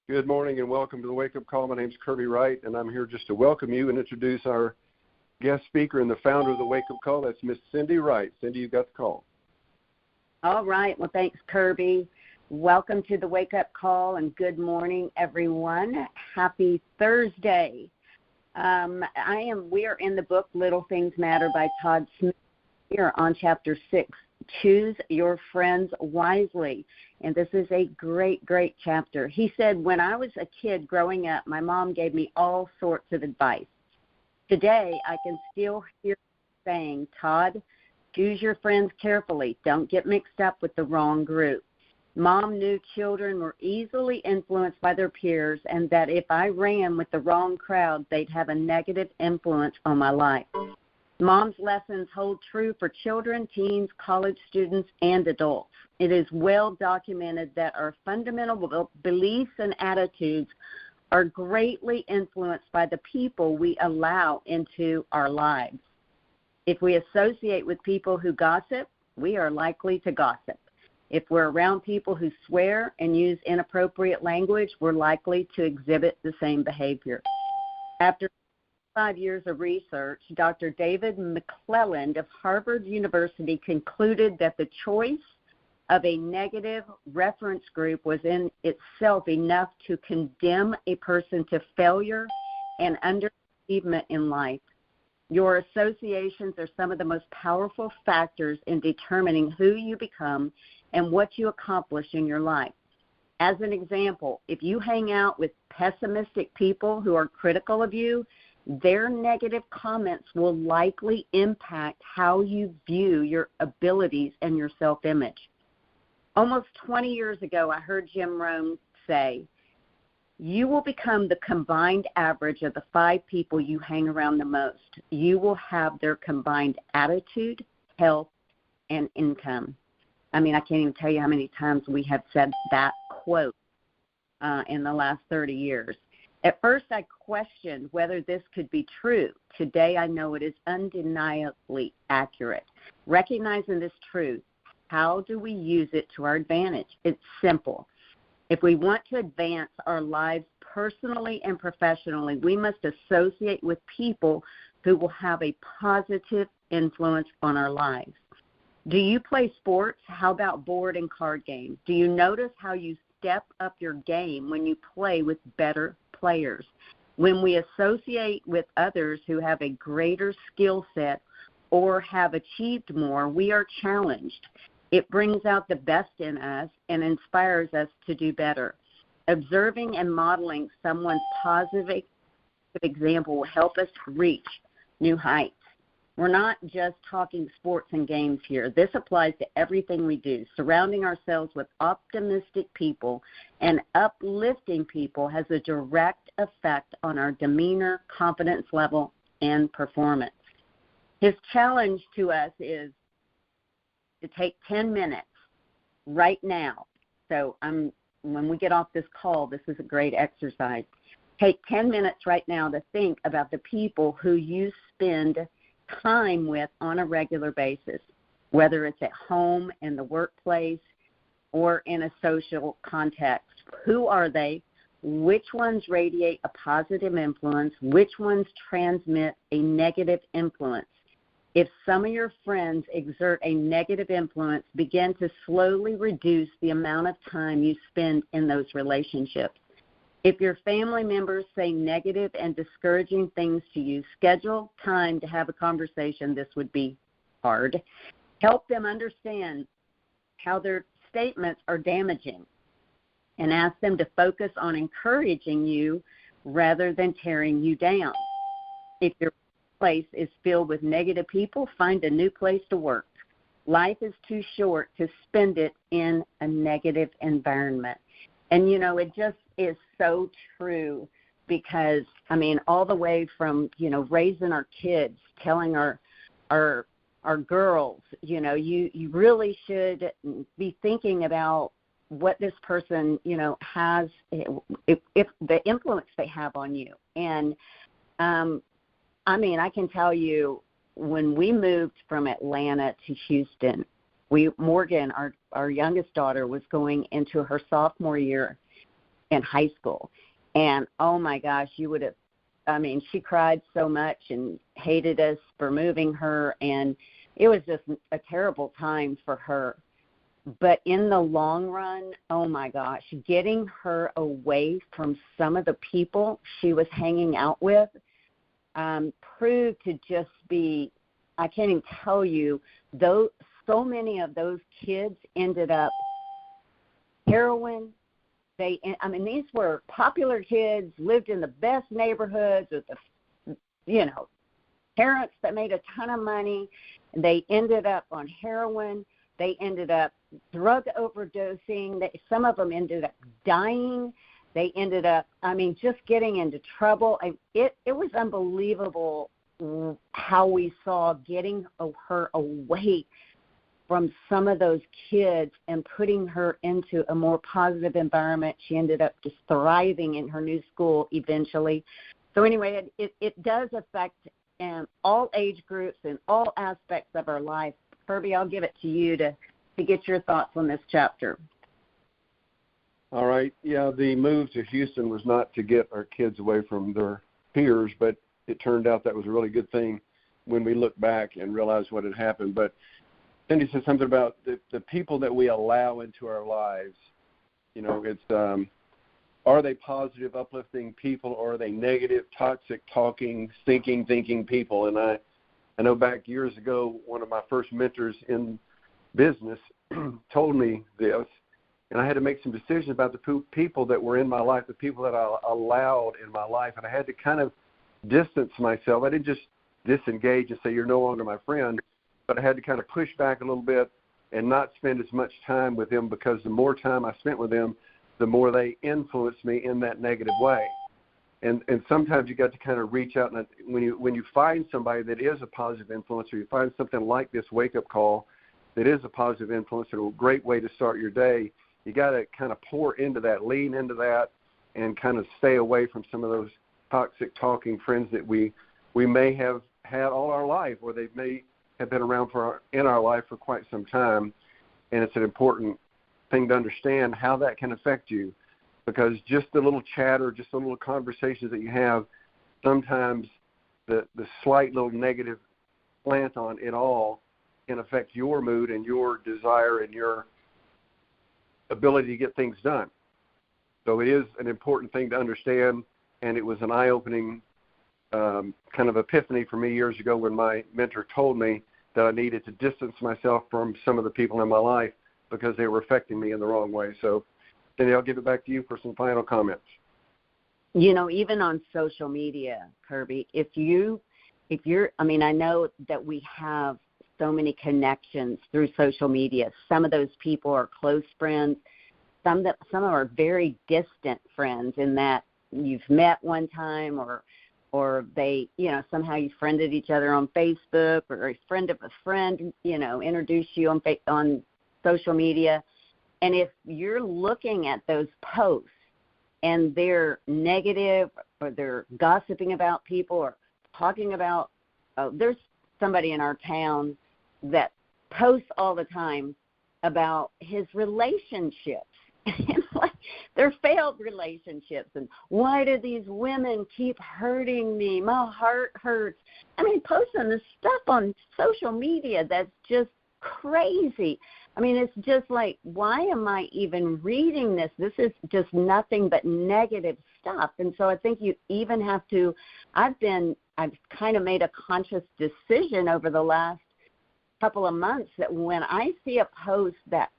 Good morning and welcome to the Wake Up Call. My name's Kirby Wright, and I'm here just to welcome you and introduce our guest speaker and the founder of the Wake Up Call. That's Miss Cindy Wright. Cindy, you got the call. All right. Well, thanks, Kirby. Welcome to the Wake Up Call, and good morning, everyone. Happy Thursday. We are in the book Little Things Matter by Todd Smith. We are on Chapter 6, Choose Your Friends Wisely. And this is a great, great chapter. He said, when I was a kid growing up, my mom gave me all sorts of advice. Today, I can still hear saying, Todd, choose your friends carefully. Don't get mixed up with the wrong group. Mom knew children were easily influenced by their peers and that if I ran with the wrong crowd, they'd have a negative influence on my life. Mom's lessons hold true for children, teens, college students, and adults. It is well documented that our fundamental beliefs and attitudes are greatly influenced by the people we allow into our lives. If we associate with people who gossip, we are likely to gossip. If we're around people who swear and use inappropriate language, we're likely to exhibit the same behavior. After 5 years of research, Dr. David McClelland of Harvard University concluded that the choice of a negative reference group was in itself enough to condemn a person to failure and underachievement in life. Your associations are some of the most powerful factors in determining who you become and what you accomplish in your life. As an example, if you hang out with pessimistic people who are critical of you, their negative comments will likely impact how you view your abilities and your self-image. Almost 20 years ago, I heard Jim Rohn say, you will become the combined average of the 5 people you hang around the most. You will have their combined attitude, health, and income. I mean, I can't even tell you how many times we have said that quote in the last 30 years. At first, I questioned whether this could be true. Today, I know it is undeniably accurate. Recognizing this truth, how do we use it to our advantage? It's simple. If we want to advance our lives personally and professionally, we must associate with people who will have a positive influence on our lives. Do you play sports? How about board and card games? Do you notice how you step up your game when you play with better players? When we associate with others who have a greater skill set or have achieved more, we are challenged. It brings out the best in us and inspires us to do better. Observing and modeling someone's positive example will help us reach new heights. We're not just talking sports and games here. This applies to everything we do. Surrounding ourselves with optimistic people and uplifting people has a direct effect on our demeanor, confidence level, and performance. His challenge to us is to take 10 minutes right now. So when we get off this call, this is a great exercise. Take 10 minutes right now to think about the people who you spend time with on a regular basis, whether it's at home, in the workplace, or in a social context. Who are they? Which ones radiate a positive influence? Which ones transmit a negative influence? If some of your friends exert a negative influence, begin to slowly reduce the amount of time you spend in those relationships. If your family members say negative and discouraging things to you, schedule time to have a conversation. This would be hard. Help them understand how their statements are damaging and ask them to focus on encouraging you rather than tearing you down. If your place is filled with negative people, find a new place to work. Life is too short to spend it in a negative environment. And, you know, it just is so true because, I mean, all the way from, you know, raising our kids, telling our girls, you know, you really should be thinking about what this person, you know, has, if the influence they have on you. And, I mean, I can tell you when we moved from Atlanta to Houston, Morgan, our youngest daughter, was going into her sophomore year in high school. And, oh, my gosh, she cried so much and hated us for moving her, and it was just a terrible time for her. But in the long run, oh, my gosh, getting her away from some of the people she was hanging out with proved to just be, I can't even tell you, so many of those kids ended up heroin. These were popular kids, lived in the best neighborhoods with parents that made a ton of money. They ended up on heroin. They ended up drug overdosing. Some of them ended up dying. They ended up, just getting into trouble. It was unbelievable how we saw getting her away from some of those kids and putting her into a more positive environment. She ended up just thriving in her new school eventually. So anyway, it does affect all age groups and all aspects of our life. Kirby, I'll give it to you to get your thoughts on this chapter. All right. Yeah, the move to Houston was not to get our kids away from their peers, but it turned out that was a really good thing when we look back and realize what had happened. But Cindy said something about the people that we allow into our lives. It's are they positive, uplifting people, or are they negative, toxic, talking, stinking, thinking people? And I know back years ago, one of my first mentors in business told me this, and I had to make some decisions about the people that were in my life, the people that I allowed in my life, and I had to kind of distance myself. I didn't just disengage and say, you're no longer my friend, but I had to kind of push back a little bit and not spend as much time with them, because the more time I spent with them, the more they influenced me in that negative way. And sometimes you got to kind of reach out, and when you find somebody that is a positive influence, or you find something like this wake-up call that is a positive influence and a great way to start your day, you got to kind of pour into that, lean into that, and kind of stay away from some of those toxic talking friends that we may have had all our life, or they may have been around in our life for quite some time. And it's an important thing to understand how that can affect you, because just the little chatter, just the little conversations that you have, sometimes the slight little negative slant on it all can affect your mood and your desire and your ability to get things done. So it is an important thing to understand, and it was an eye-opening kind of epiphany for me years ago when my mentor told me that I needed to distance myself from some of the people in my life because they were affecting me in the wrong way. So, Cindy, I'll give it back to you for some final comments. Even on social media, Kirby, if you're, I know that we have so many connections through social media. Some of those people are close friends. Some are very distant friends in that you've met one time, or they, somehow you friended each other on Facebook, or a friend of a friend, introduced you on social media. And if you're looking at those posts and they're negative, or they're gossiping about people, or talking about, there's somebody in our town that posts all the time about his relationships. It's like they're failed relationships, and why do these women keep hurting me? My heart hurts. Posting this stuff on social media that's just crazy. It's just like, why am I even reading this? This is just nothing but negative stuff. And so I think you even have to, I've kind of made a conscious decision over the last couple of months that when I see a post that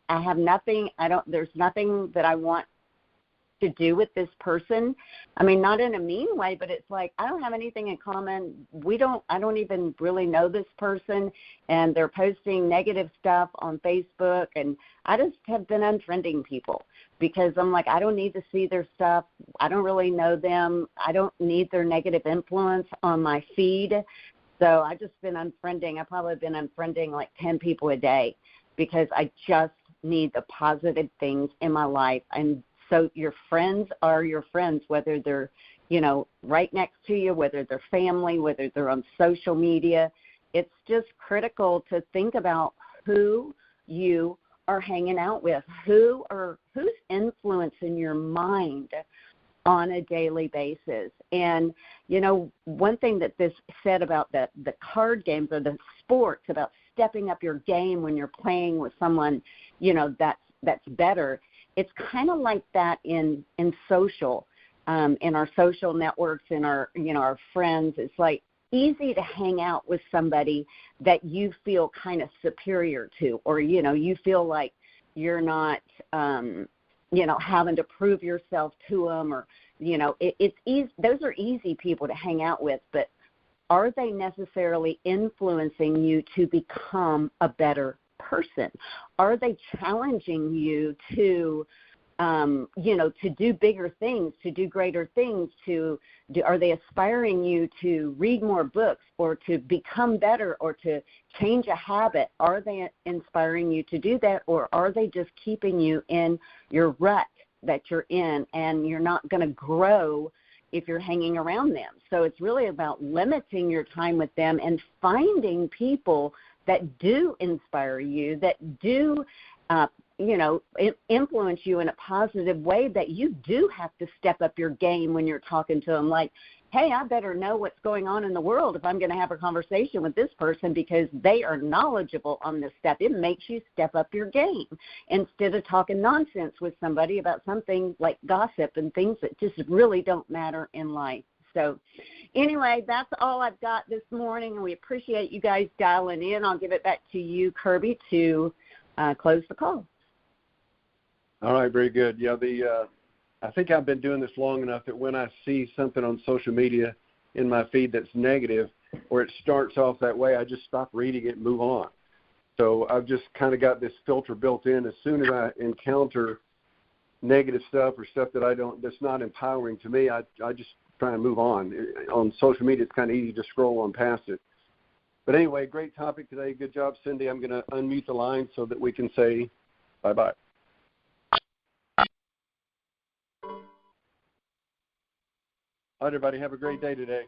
there's nothing that I want to do with this person. Not in a mean way, but it's like, I don't have anything in common. I don't even really know this person, and they're posting negative stuff on Facebook, and I just have been unfriending people because I'm like, I don't need to see their stuff. I don't really know them. I don't need their negative influence on my feed. So I've just been unfriending. I've probably been unfriending like 10 people a day because I just need the positive things in my life. And so your friends are your friends, whether they're, right next to you, whether they're family, whether they're on social media. It's just critical to think about who you are hanging out with, who's influencing your mind on a daily basis. And, you know, one thing that this said about the card games or the sports, about stepping up your game when you're playing with someone, you know, that's better. It's kind of like that in social, in our social networks, in our, you know, our friends. It's like easy to hang out with somebody that you feel kind of superior to, or, you know, you feel like you're not, you know, having to prove yourself to them, or, you know, it's easy. Those are easy people to hang out with, but are they necessarily influencing you to become a better person? Are they challenging you to, you know, to do bigger things, to do greater things, are they aspiring you to read more books, or to become better, or to change a habit? Are they inspiring you to do that, or are they just keeping you in your rut that you're in, and you're not going to grow if you're hanging around them? So it's really about limiting your time with them and finding people that do inspire you, that do, you know, influence you in a positive way, that you do have to step up your game when you're talking to them. Like, hey, I better know what's going on in the world if I'm going to have a conversation with this person, because they are knowledgeable on this stuff. It makes you step up your game instead of talking nonsense with somebody about something like gossip and things that just really don't matter in life. So anyway, that's all I've got this morning, and we appreciate you guys dialing in. I'll give it back to you, Kirby, to close the call. All right, very good. Yeah, I think I've been doing this long enough that when I see something on social media in my feed that's negative, or it starts off that way, I just stop reading it and move on. So I've just kind of got this filter built in. As soon as I encounter negative stuff or stuff that's not empowering to me, I just try and move on. On social media, it's kind of easy to scroll on past it. But anyway, great topic today. Good job, Cindy. I'm going to unmute the line so that we can say bye-bye. All right, everybody, have a great day today.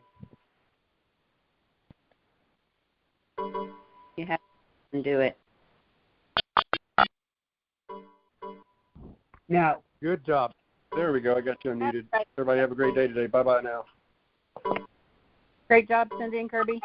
You have to do it. Now. Good job. There we go. I got you unmuted. Everybody have a great day today. Bye-bye now. Great job, Cindy and Kirby.